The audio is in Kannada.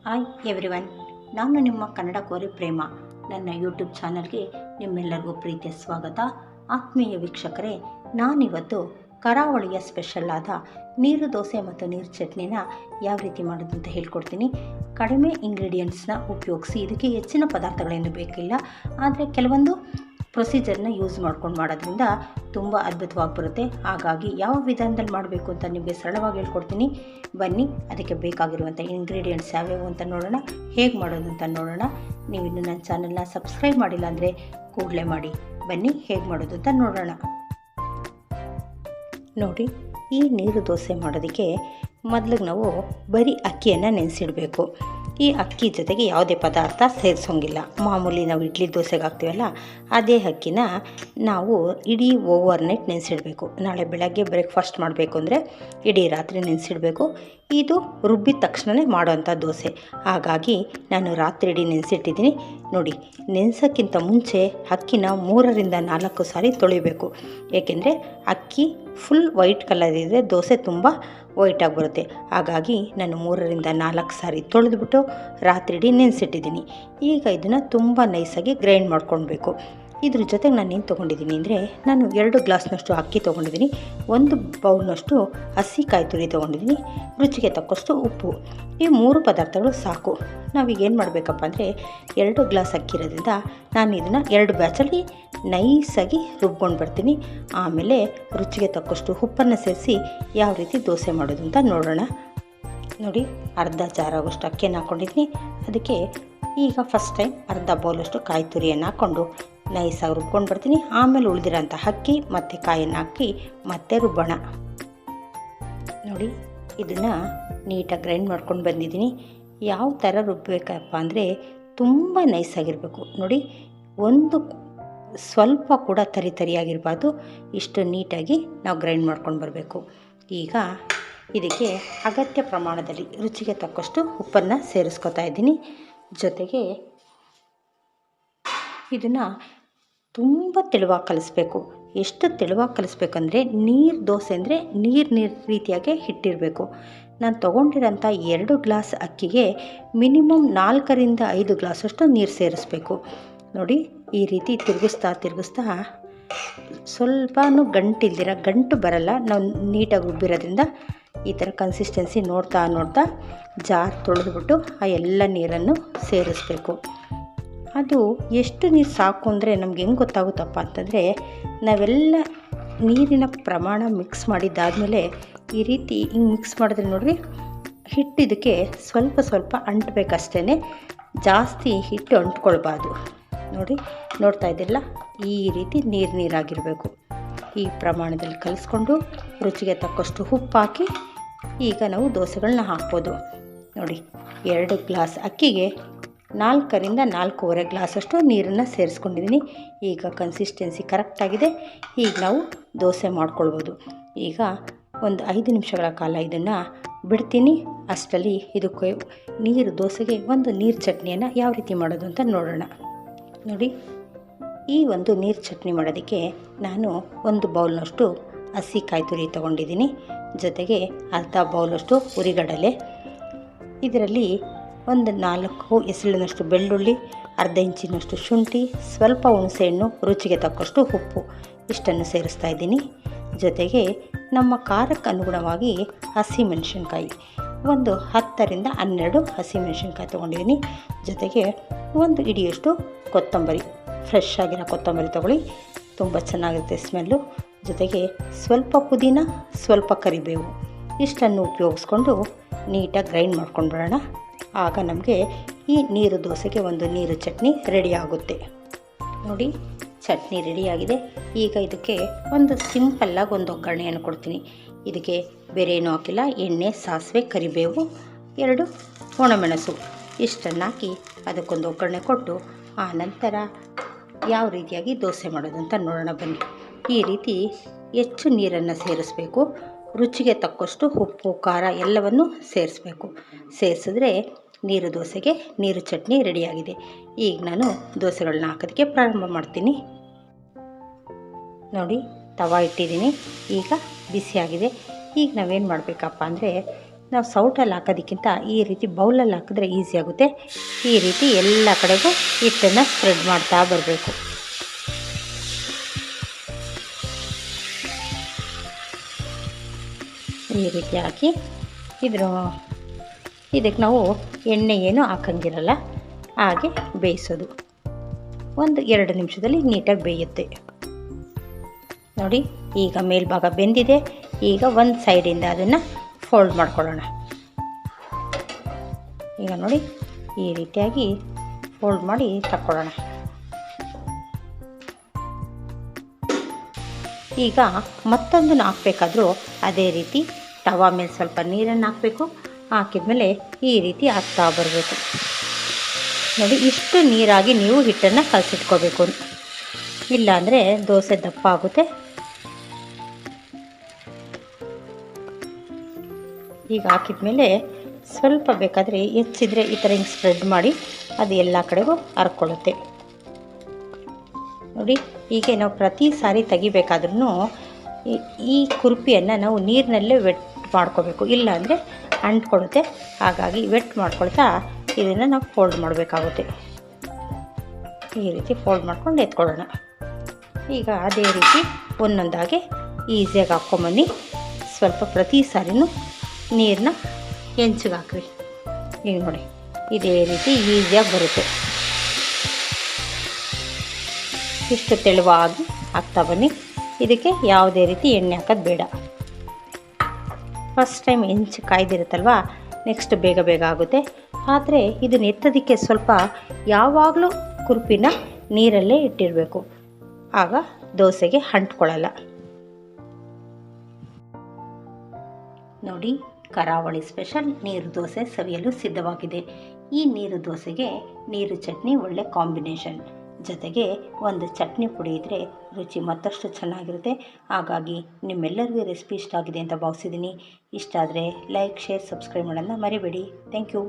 ಹಾಯ್ ಎವ್ರಿವನ್, ನಾನು ನಿಮ್ಮ ಕನ್ನಡ ಕೋರಿ ಪ್ರೇಮ. ನನ್ನ ಯೂಟ್ಯೂಬ್ ಚಾನಲ್ಗೆ ನಿಮ್ಮೆಲ್ಲರಿಗೂ ಪ್ರೀತಿಯ ಸ್ವಾಗತ. ಆತ್ಮೀಯ ವೀಕ್ಷಕರೇ, ನಾನಿವತ್ತು ಕರಾವಳಿಯ ಸ್ಪೆಷಲ್ ಆದ ನೀರು ದೋಸೆ ಮತ್ತು ನೀರು ಚಟ್ನಿನ ಯಾವ ರೀತಿ ಮಾಡೋದು ಅಂತ ಹೇಳ್ಕೊಡ್ತೀನಿ. ಕಡಿಮೆ ಇಂಗ್ರೀಡಿಯೆಂಟ್ಸ್ನ ಉಪಯೋಗಿಸಿ ಇದಕ್ಕೆ ಹೆಚ್ಚಿನ ಪದಾರ್ಥಗಳೇನು ಬೇಕಿಲ್ಲ, ಆದರೆ ಕೆಲವೊಂದು ಪ್ರೊಸೀಜರ್ನ ಯೂಸ್ ಮಾಡ್ಕೊಂಡು ಮಾಡೋದ್ರಿಂದ ತುಂಬ ಅದ್ಭುತವಾಗಿ ಬರುತ್ತೆ. ಹಾಗಾಗಿ ಯಾವ ವಿಧಾನದಲ್ಲಿ ಮಾಡಬೇಕು ಅಂತ ನಿಮಗೆ ಸರಳವಾಗಿ ಹೇಳ್ಕೊಡ್ತೀನಿ. ಬನ್ನಿ, ಅದಕ್ಕೆ ಬೇಕಾಗಿರುವಂಥ ಇಂಗ್ರೀಡಿಯೆಂಟ್ಸ್ ಯಾವ್ಯಾವು ಅಂತ ನೋಡೋಣ, ಹೇಗೆ ಮಾಡೋದು ಅಂತ ನೋಡೋಣ. ನೀವು ಇನ್ನೂ ನನ್ನ ಚಾನಲ್ನ ಸಬ್ಸ್ಕ್ರೈಬ್ ಮಾಡಿಲ್ಲ ಅಂದರೆ ಕೂಡಲೇ ಮಾಡಿ. ಬನ್ನಿ, ಹೇಗೆ ಮಾಡೋದು ಅಂತ ನೋಡೋಣ. ನೋಡಿ, ಈ ನೀರು ದೋಸೆ ಮಾಡೋದಕ್ಕೆ ಮೊದಲಿಗೆ ನಾವು ಬರೀ ಅಕ್ಕಿಯನ್ನು ನೆನೆಸಿಡಬೇಕು. ಈ ಅಕ್ಕಿ ಜೊತೆಗೆ ಯಾವುದೇ ಪದಾರ್ಥ ಸೇರಿಸೋಂಗಿಲ್ಲ. ಮಾಮೂಲಿ ನಾವು ಇಡ್ಲಿ ದೋಸೆಗೆ ಹಾಕ್ತೀವಲ್ಲ, ಅದೇ ಅಕ್ಕಿನ ನಾವು ಇಡೀ ಓವರ್ನೈಟ್ ನೆನೆಸಿಡಬೇಕು. ನಾಳೆ ಬೆಳಗ್ಗೆ ಬ್ರೇಕ್ಫಾಸ್ಟ್ ಮಾಡಬೇಕು ಅಂದರೆ ಇಡೀ ರಾತ್ರಿ ನೆನೆಸಿಡಬೇಕು. ಇದು ರುಬ್ಬಿದ ತಕ್ಷಣವೇ ಮಾಡೋವಂಥ ದೋಸೆ. ಹಾಗಾಗಿ ನಾನು ರಾತ್ರಿ ಇಡೀ ನೆನೆಸಿಟ್ಟಿದ್ದೀನಿ. ನೋಡಿ, ನೆನೆಸೋಕ್ಕಿಂತ ಮುಂಚೆ ಅಕ್ಕಿನ 3-4 ಸಾರಿ ತೊಳಿಬೇಕು. ಏಕೆಂದರೆ ಅಕ್ಕಿ ಫುಲ್ ವೈಟ್ ಕಲರ್ ಇದ್ದರೆ ದೋಸೆ ತುಂಬ ವೈಟಾಗಿ ಬರುತ್ತೆ. ಹಾಗಾಗಿ ನಾನು 3-4 ಸಾರಿ ತೊಳೆದ್ಬಿಟ್ಟು ರಾತ್ರಿ ಇಡೀ ನೆನೆಸಿಟ್ಟಿದ್ದೀನಿ. ಈಗ ಇದನ್ನು ತುಂಬ ನೈಸಾಗಿ ಗ್ರೈಂಡ್ ಮಾಡ್ಕೊಳ್ಬೇಕು. ಇದ್ರ ಜೊತೆಗೆ ನಾನು ಏನು ತೊಗೊಂಡಿದ್ದೀನಿ ಅಂದರೆ, ನಾನು 2 ಗ್ಲಾಸ್ನಷ್ಟು ಅಕ್ಕಿ ತೊಗೊಂಡಿದ್ದೀನಿ, 1 ಬೌಲ್ನಷ್ಟು ಹಸಿ ಕಾಯಿ ತುರಿ ತೊಗೊಂಡಿದ್ದೀನಿ, ರುಚಿಗೆ ತಕ್ಕಷ್ಟು ಉಪ್ಪು. ಈ 3 ಪದಾರ್ಥಗಳು ಸಾಕು. ನಾವೀಗ ಏನು ಮಾಡಬೇಕಪ್ಪ ಅಂದರೆ, 2 ಗ್ಲಾಸ್ ಅಕ್ಕಿ ಇರೋದ್ರಿಂದ ನಾನು ಇದನ್ನು 2 ಬ್ಯಾಚಲ್ಲಿ ನೈಸಾಗಿ ರುಬ್ಕೊಂಡು ಬರ್ತೀನಿ. ಆಮೇಲೆ ರುಚಿಗೆ ತಕ್ಕಷ್ಟು ಉಪ್ಪನ್ನು ಸೇರಿಸಿ ಯಾವ ರೀತಿ ದೋಸೆ ಮಾಡೋದು ಅಂತ ನೋಡೋಣ. ನೋಡಿ, ಅರ್ಧ ಜಾರಾಗೋಷ್ಟು ಅಕ್ಕಿಯನ್ನು ಹಾಕ್ಕೊಂಡಿದ್ದೀನಿ. ಅದಕ್ಕೆ ಈಗ ಫಸ್ಟ್ ಟೈಮ್ ಅರ್ಧ ಬೌಲಷ್ಟು ಕಾಯಿ ತುರಿಯನ್ನು ಹಾಕ್ಕೊಂಡು ನೈಸಾಗಿ ರುಬ್ಕೊಂಡು ಬರ್ತೀನಿ. ಆಮೇಲೆ ಉಳಿದಿರೋಂಥ ಅಕ್ಕಿ ಮತ್ತು ಕಾಯನ್ನು ಹಾಕಿ ಮತ್ತೆ ರುಬ್ಬೋಣ. ನೋಡಿ, ಇದನ್ನು ನೀಟಾಗಿ ಗ್ರೈಂಡ್ ಮಾಡ್ಕೊಂಡು ಬಂದಿದ್ದೀನಿ. ಯಾವ ಥರ ರುಬ್ಬಬೇಕಪ್ಪ ಅಂದರೆ, ತುಂಬ ನೈಸಾಗಿರಬೇಕು. ನೋಡಿ, ಒಂದು ಸ್ವಲ್ಪ ಕೂಡ ತರಿಯಾಗಿರಬಾರ್ದು. ಇಷ್ಟು ನೀಟಾಗಿ ನಾವು ಗ್ರೈಂಡ್ ಮಾಡ್ಕೊಂಡು ಬರಬೇಕು. ಈಗ ಇದಕ್ಕೆ ಅಗತ್ಯ ಪ್ರಮಾಣದಲ್ಲಿ ರುಚಿಗೆ ತಕ್ಕಷ್ಟು ಉಪ್ಪನ್ನು ಸೇರಿಸ್ಕೊತಾ ಇದ್ದೀನಿ. ಜೊತೆಗೆ ಇದನ್ನು ತುಂಬ ತೆಳುವಾಗಿ ಕಲಿಸ್ಬೇಕು. ಎಷ್ಟು ತೆಳುವಾಗಿ ಕಲಿಸ್ಬೇಕಂದ್ರೆ, ನೀರು ದೋಸೆ ಅಂದರೆ ನೀರು ರೀತಿಯಾಗಿ ಹಿಟ್ಟಿರಬೇಕು. ನಾನು ತೊಗೊಂಡಿರೋಂಥ 2 ಗ್ಲಾಸ್ ಅಕ್ಕಿಗೆ ಮಿನಿಮಮ್ 4-5 ಗ್ಲಾಸಷ್ಟು ನೀರು ಸೇರಿಸ್ಬೇಕು. ನೋಡಿ, ಈ ರೀತಿ ತಿರುಗಿಸ್ತಾ ಸ್ವಲ್ಪನೂ ಗಂಟು ಬರಲ್ಲ. ನಾವು ನೀಟಾಗಿ ರುಬ್ಬಿರೋದ್ರಿಂದ ಈ ಥರ ಕನ್ಸಿಸ್ಟೆನ್ಸಿ ನೋಡ್ತಾ ಜಾರ್ ತೊಳೆದ್ಬಿಟ್ಟು ಆ ಎಲ್ಲ ನೀರನ್ನು ಸೇರಿಸ್ಬೇಕು. ಅದು ಎಷ್ಟು ನೀರು ಸಾಕು ಅಂದರೆ ನಮ್ಗೆ ಹೆಂಗೆ ಗೊತ್ತಾಗುತ್ತಪ್ಪ ಅಂತಂದರೆ, ನಾವೆಲ್ಲ ನೀರಿನ ಪ್ರಮಾಣ ಮಿಕ್ಸ್ ಮಾಡಿದ್ದಾದಮೇಲೆ ಈ ರೀತಿ ಹಿಂಗೆ ಮಿಕ್ಸ್ ಮಾಡಿದ್ರೆ ನೋಡ್ರಿ, ಹಿಟ್ಟು ಇದಕ್ಕೆ ಸ್ವಲ್ಪ ಅಂಟಬೇಕಷ್ಟೇ, ಜಾಸ್ತಿ ಹಿಟ್ಟು ಅಂಟ್ಕೊಳ್ಬಾರ್ದು. ನೋಡಿ, ನೋಡ್ತಾ ಇದ್ದಿಲ್ಲ, ಈ ರೀತಿ ನೀರಾಗಿರಬೇಕು. ಈ ಪ್ರಮಾಣದಲ್ಲಿ ಕಲಿಸ್ಕೊಂಡು ರುಚಿಗೆ ತಕ್ಕಷ್ಟು ಉಪ್ಪು ಹಾಕಿ ಈಗ ನಾವು ದೋಸೆಗಳನ್ನ ಹಾಕ್ಬೋದು. ನೋಡಿ, 2 ಗ್ಲಾಸ್ ಅಕ್ಕಿಗೆ 4-4.25 ಗ್ಲಾಸಷ್ಟು ನೀರನ್ನು ಸೇರಿಸ್ಕೊಂಡಿದ್ದೀನಿ. ಈಗ ಕನ್ಸಿಸ್ಟೆನ್ಸಿ ಕರೆಕ್ಟಾಗಿದೆ. ಈಗ ನಾವು ದೋಸೆ ಮಾಡ್ಕೊಳ್ಬೋದು. ಈಗ ಒಂದು 5 ನಿಮಿಷಗಳ ಕಾಲ ಇದನ್ನು ಬಿಡ್ತೀನಿ. ಅಷ್ಟರಲ್ಲಿ ಇದಕ್ಕೆ ನೀರು ದೋಸೆಗೆ ಒಂದು ನೀರು ಚಟ್ನಿಯನ್ನು ಯಾವ ರೀತಿ ಮಾಡೋದು ಅಂತ ನೋಡೋಣ. ನೋಡಿ, ಈ ಒಂದು ನೀರು ಚಟ್ನಿ ಮಾಡೋದಕ್ಕೆ ನಾನು 1 ಬೌಲ್ನಷ್ಟು ಹಸಿ ಕಾಯಿ ತುರಿ ತೊಗೊಂಡಿದ್ದೀನಿ. ಜೊತೆಗೆ ಅರ್ಧ ಬೌಲಷ್ಟು ಹುರಿಗಡಲೆ, ಇದರಲ್ಲಿ 4 ಎಸಳಿನಷ್ಟು ಬೆಳ್ಳುಳ್ಳಿ, ಅರ್ಧ ಇಂಚಿನಷ್ಟು ಶುಂಠಿ, ಸ್ವಲ್ಪ ಹುಣಸೆಹಣ್ಣು, ರುಚಿಗೆ ತಕ್ಕಷ್ಟು ಉಪ್ಪು, ಇಷ್ಟನ್ನು ಸೇರಿಸ್ತಾ ಇದ್ದೀನಿ. ಜೊತೆಗೆ ನಮ್ಮ ಖಾರಕ್ಕೆ ಅನುಗುಣವಾಗಿ ಹಸಿಮೆಣಸಿನ್ಕಾಯಿ 10-12 ಹಸಿಮೆಣಸಿನ್ಕಾಯಿ ತೊಗೊಂಡಿದ್ದೀನಿ. ಜೊತೆಗೆ 1 ಹಿಡಿಯಷ್ಟು ಕೊತ್ತಂಬರಿ, ಫ್ರೆಶ್ ಆಗಿರೋ ಕೊತ್ತಂಬರಿ ತೊಗೊಳ್ಳಿ, ತುಂಬ ಚೆನ್ನಾಗಿರುತ್ತೆ ಸ್ಮೆಲ್ಲು. ಜೊತೆಗೆ ಸ್ವಲ್ಪ ಪುದೀನ, ಸ್ವಲ್ಪ ಕರಿಬೇವು, ಇಷ್ಟನ್ನು ಉಪಯೋಗಿಸ್ಕೊಂಡು ನೀಟಾಗಿ ಗ್ರೈಂಡ್ ಮಾಡ್ಕೊಂಡು ಬಿಡೋಣ. ಆಗ ನಮಗೆ ಈ ನೀರು ದೋಸೆಗೆ ಒಂದು ನೀರು ಚಟ್ನಿ ರೆಡಿ ಆಗುತ್ತೆ. ನೋಡಿ, ಚಟ್ನಿ ರೆಡಿಯಾಗಿದೆ. ಈಗ ಇದಕ್ಕೆ ಒಂದು ಸಿಂಪಲ್ಲಾಗಿ ಒಂದು ಒಗ್ಗರಣೆಯನ್ನು ಕೊಡ್ತೀನಿ. ಇದಕ್ಕೆ ಬೇರೆ ಏನೂ ಹಾಕಿಲ್ಲ. ಎಣ್ಣೆ, ಸಾಸಿವೆ, ಕರಿಬೇವು, 2 ಒಣಮೆಣಸು, ಇಷ್ಟನ್ನು ಹಾಕಿ ಅದಕ್ಕೊಂದು ಒಗ್ಗರಣೆ ಕೊಟ್ಟು ಆ ನಂತರ ಯಾವ ರೀತಿಯಾಗಿ ದೋಸೆ ಮಾಡೋದು ಅಂತ ನೋಡೋಣ ಬನ್ನಿ. ಈ ರೀತಿ ಹೆಚ್ಚು ನೀರನ್ನು ಸೇರಿಸ್ಬೇಕು. ರುಚಿಗೆ ತಕ್ಕಷ್ಟು ಉಪ್ಪು, ಖಾರ ಎಲ್ಲವನ್ನು ಸೇರಿಸ್ಬೇಕು. ಸೇರಿಸಿದ್ರೆ ನೀರು ದೋಸೆಗೆ ನೀರು ಚಟ್ನಿ ರೆಡಿಯಾಗಿದೆ. ಈಗ ನಾನು ದೋಸೆಗಳನ್ನ ಹಾಕೋದಕ್ಕೆ ಪ್ರಾರಂಭ ಮಾಡ್ತೀನಿ. ನೋಡಿ, ತವಾ ಇಟ್ಟಿದ್ದೀನಿ. ಈಗ ಬಿಸಿಯಾಗಿದೆ. ಈಗ ನಾವೇನು ಮಾಡಬೇಕಪ್ಪ ಅಂದರೆ, ನಾವು ಸೌಟಲ್ಲಿ ಹಾಕೋದಕ್ಕಿಂತ ಈ ರೀತಿ ಬೌಲಲ್ಲಿ ಹಾಕಿದ್ರೆ ಈಸಿ ಆಗುತ್ತೆ. ಈ ರೀತಿ ಎಲ್ಲ ಕಡೆಗೂ ಹಿಟ್ಟನ್ನು ಸ್ಪ್ರೆಡ್ ಮಾಡ್ತಾ ಬರಬೇಕು. ಈ ರೀತಿ ಹಾಕಿ ಇದಕ್ಕೆ ನಾವು ಎಣ್ಣೆ ಏನು ಹಾಕಂಗಿರಲ್ಲ, ಹಾಗೆ ಬೇಯಿಸೋದು. 1-2 ನಿಮಿಷದಲ್ಲಿ ನೀಟಾಗಿ ಬೇಯುತ್ತೆ. ನೋಡಿ, ಈಗ ಮೇಲ್ಭಾಗ ಬೆಂದಿದೆ. ಈಗ ಒಂದು ಸೈಡಿಂದ ಅದನ್ನು ಫೋಲ್ಡ್ ಮಾಡ್ಕೊಳ್ಳೋಣ. ಈಗ ನೋಡಿ, ಈ ರೀತಿಯಾಗಿ ಫೋಲ್ಡ್ ಮಾಡಿ ತಕ್ಕೊಳ್ಳೋಣ. ಈಗ ಮತ್ತೊಂದನ್ನು ಹಾಕಬೇಕಾದ್ರೂ ಅದೇ ರೀತಿ ತವಾ ಮೇಲೆ ಸ್ವಲ್ಪ ನೀರನ್ನು ಹಾಕಬೇಕು. ಹಾಕಿದ್ಮೇಲೆ ಈ ರೀತಿ ಹಾಕ್ತಾ ಬರಬೇಕು. ನೋಡಿ, ಇಷ್ಟು ನೀರಾಗಿ ನೀವು ಹಿಟ್ಟನ್ನು ಕಲಸಿಟ್ಕೋಬೇಕು, ಇಲ್ಲಾಂದರೆ ದೋಸೆ ದಪ್ಪ ಆಗುತ್ತೆ. ಈಗ ಹಾಕಿದ್ಮೇಲೆ ಸ್ವಲ್ಪ ಬೇಕಾದರೆ ಹೆಚ್ಚಿದ್ರೆ ಈ ಥರ ಹಿಂಗೆ ಸ್ಪ್ರೆಡ್ ಮಾಡಿ ಅದು ಎಲ್ಲ ಕಡೆಗೂ ಹರ್ಕೊಳ್ಳುತ್ತೆ. ನೋಡಿ, ಹೀಗೆ ನಾವು ಪ್ರತಿ ಸಾರಿ ತೆಗಿಬೇಕಾದ್ರೂ ಈ ಕುರ್ಪಿಯನ್ನು ನಾವು ನೀರಿನಲ್ಲೇ ವೆಟ್ ಮಾಡ್ಕೋಬೇಕು, ಇಲ್ಲಾಂದರೆ ಅಂಟ್ಕೊಳ್ಳುತ್ತೆ. ಹಾಗಾಗಿ ವೆಟ್ ಮಾಡ್ಕೊಳ್ತಾ ಇದನ್ನು ನಾವು ಫೋಲ್ಡ್ ಮಾಡಬೇಕಾಗುತ್ತೆ. ಈ ರೀತಿ ಫೋಲ್ಡ್ ಮಾಡ್ಕೊಂಡು ಎತ್ಕೊಳ್ಳೋಣ. ಈಗ ಅದೇ ರೀತಿ ಒಂದೊಂದಾಗಿ ಈಸಿಯಾಗಿ ಹಾಕ್ಕೊಂಬನ್ನಿ. ಸ್ವಲ್ಪ ಪ್ರತಿ ಸಾರಿನೂ ನೀರನ್ನ ಹೆಂಚಿಗೆ ಹಾಕ್ರಿ. ಈಗ ನೋಡಿ, ಇದೇ ರೀತಿ ಈಸಿಯಾಗಿ ಬರುತ್ತೆ. ಇಷ್ಟು ತೆಳುವಾಗಿ ಹಾಕ್ತಾ ಬನ್ನಿ. ಇದಕ್ಕೆ ಯಾವುದೇ ರೀತಿ ಎಣ್ಣೆ ಹಾಕೋದು ಬೇಡ. ಫಸ್ಟ್ ಟೈಮ್ ಹೆಂಚು ಕಾಯ್ದಿರುತ್ತಲ್ವ, ನೆಕ್ಸ್ಟ್ ಬೇಗ ಬೇಗ ಆಗುತ್ತೆ. ಆದರೆ ಇದನ್ನು ಎತ್ತೋದಕ್ಕೆ ಸ್ವಲ್ಪ ಯಾವಾಗಲೂ ಕುರ್ಪಿನ ನೀರಲ್ಲೇ ಇಟ್ಟಿರಬೇಕು, ಆಗ ದೋಸೆಗೆ ಅಂಟ್ಕೊಳ್ಳಲ್ಲ. ನೋಡಿ, ಕರಾವಳಿ ಸ್ಪೆಷಲ್ ನೀರು ದೋಸೆ ಸವಿಯಲು ಸಿದ್ಧವಾಗಿದೆ. ಈ ನೀರು ದೋಸೆಗೆ ನೀರು ಚಟ್ನಿ ಒಳ್ಳೆ ಕಾಂಬಿನೇಷನ್. ಜೊತೆಗೆ ಒಂದು ಚಟ್ನಿ ಪುಡಿ ಇದ್ದರೆ ರುಚಿ ಮತ್ತಷ್ಟು ಚೆನ್ನಾಗಿರುತ್ತೆ. ಹಾಗಾಗಿ ನಿಮ್ಮೆಲ್ಲರಿಗೂ ರೆಸಿಪಿ ಇಷ್ಟ ಆಗಿದೆ ಅಂತ ಭಾವಿಸಿದ್ದೀನಿ. ಇಷ್ಟ ಆದರೆ ಲೈಕ್, ಶೇರ್, ಸಬ್ಸ್ಕ್ರೈಬ್ ಮಾಡೋದನ್ನ ಮರಿಬೇಡಿ. Thank you.